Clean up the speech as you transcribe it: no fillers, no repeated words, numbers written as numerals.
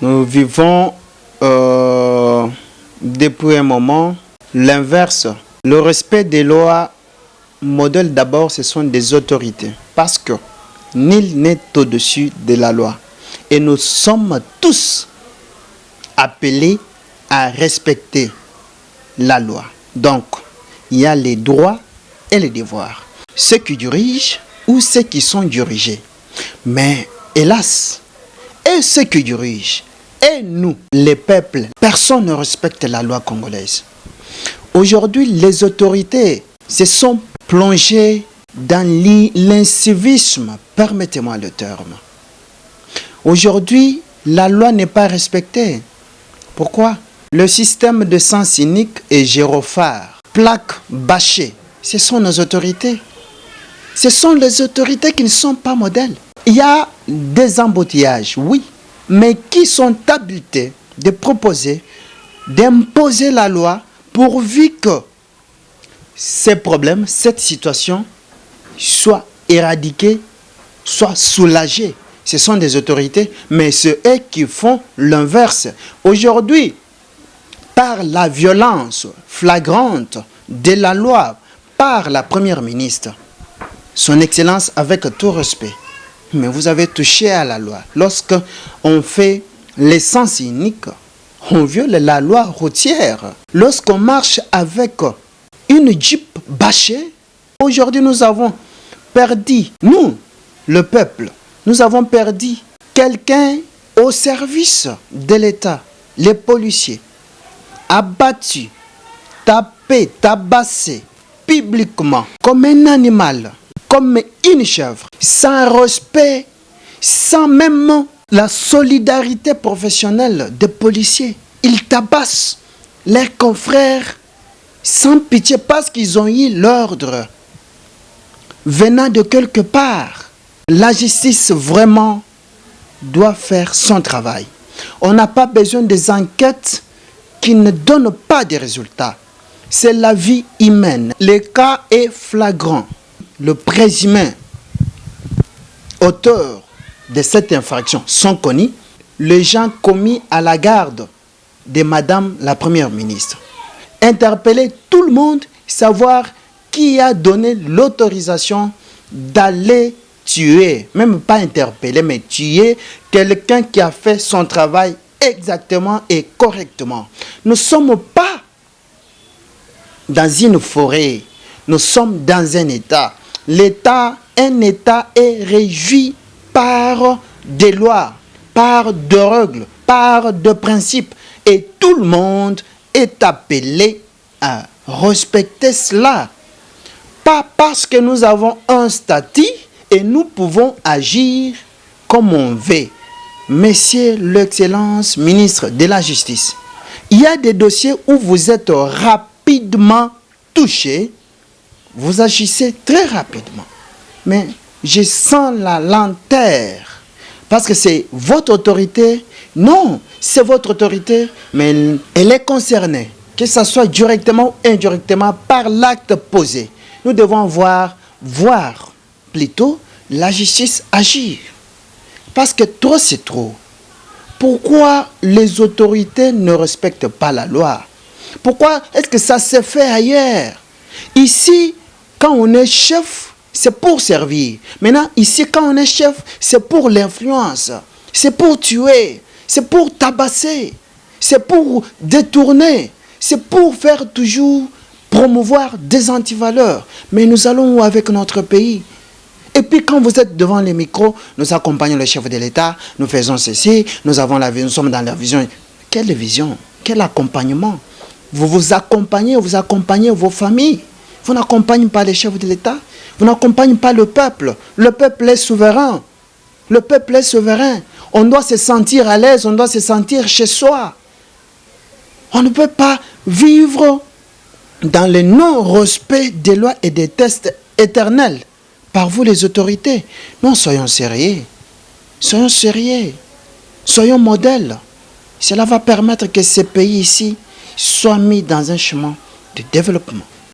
Nous vivons depuis un moment l'inverse. Le respect des lois modèle d'abord, ce sont des autorités. Parce que nul n'est au-dessus de la loi. Et nous sommes tous appelés à respecter la loi. Donc, il y a les droits et les devoirs. Ceux qui dirigent ou ceux qui sont dirigés. Mais hélas, et ceux qui dirigent, et nous, les peuples, personne ne respecte la loi congolaise. Aujourd'hui, les autorités se sont plongées dans l'incivisme, permettez-moi le terme. Aujourd'hui, la loi n'est pas respectée. Pourquoi? Le système de sens unique et gyrophare, plaque bâchée, ce sont nos autorités. Ce sont les autorités qui ne sont pas modèles. Il y a des embouteillages, oui, mais qui sont habilités de proposer, d'imposer la loi pourvu que ces problèmes, cette situation soit éradiquée, soit soulagée. Ce sont des autorités, mais c'est eux qui font l'inverse. Aujourd'hui, par la violence flagrante de la loi, par la première ministre, son Excellence, avec tout respect, mais vous avez touché à la loi. Lorsque on fait l'essence unique, on viole la loi routière. Lorsqu'on marche avec une Jeep bâchée, aujourd'hui nous avons perdu, nous, le peuple, nous avons perdu quelqu'un au service de l'État, les policiers, abattus, tapés, tabassés publiquement, comme un animal, comme une chèvre, sans respect, sans même la solidarité professionnelle des policiers. Ils tabassent leurs confrères sans pitié parce qu'ils ont eu l'ordre venant de quelque part. La justice vraiment doit faire son travail. On n'a pas besoin des enquêtes qui ne donnent pas de résultats. C'est la vie humaine. Le cas est flagrant. Le présumé auteur de cette infraction sont connus. Les gens commis à la garde de Madame la Première ministre. Interpeller tout le monde, savoir qui a donné l'autorisation d'aller tuer, même pas interpeller, mais tuer quelqu'un qui a fait son travail exactement et correctement. Nous ne sommes pas dans une forêt, nous sommes dans un État. L'État, un État est régi par des lois, par des règles, par des principes. Et tout le monde est appelé à respecter cela. Pas parce que nous avons un statut et nous pouvons agir comme on veut. Monsieur l'Excellence ministre de la Justice, il y a des dossiers où vous êtes rapidement touché, vous agissez très rapidement. Mais je sens la lenteur parce que c'est votre autorité. Non, c'est votre autorité, mais elle est concernée, que ce soit directement ou indirectement par l'acte posé. Nous devons voir plutôt la justice agir. Parce que trop c'est trop. Pourquoi les autorités ne respectent pas la loi? Pourquoi est-ce que ça se fait ailleurs? Ici, quand on est chef, c'est pour servir. Maintenant, ici, quand on est chef, c'est pour l'influence. C'est pour tuer. C'est pour tabasser. C'est pour détourner. C'est pour faire toujours promouvoir des antivaleurs. Mais nous allons où avec notre pays? Et puis quand vous êtes devant les micros, nous accompagnons le chef de l'État, nous faisons ceci, nous sommes dans la vision. Quelle vision? Quel accompagnement? Vous accompagnez vos familles. Vous n'accompagnez pas les chefs de l'État. Vous n'accompagnez pas le peuple. Le peuple est souverain. Le peuple est souverain. On doit se sentir à l'aise, on doit se sentir chez soi. On ne peut pas vivre dans le non-respect des lois et des tests éternels par vous les autorités. Non, soyons sérieux. Soyons sérieux. Soyons modèles. Cela va permettre que ce pays ici soit mis dans un chemin de développement.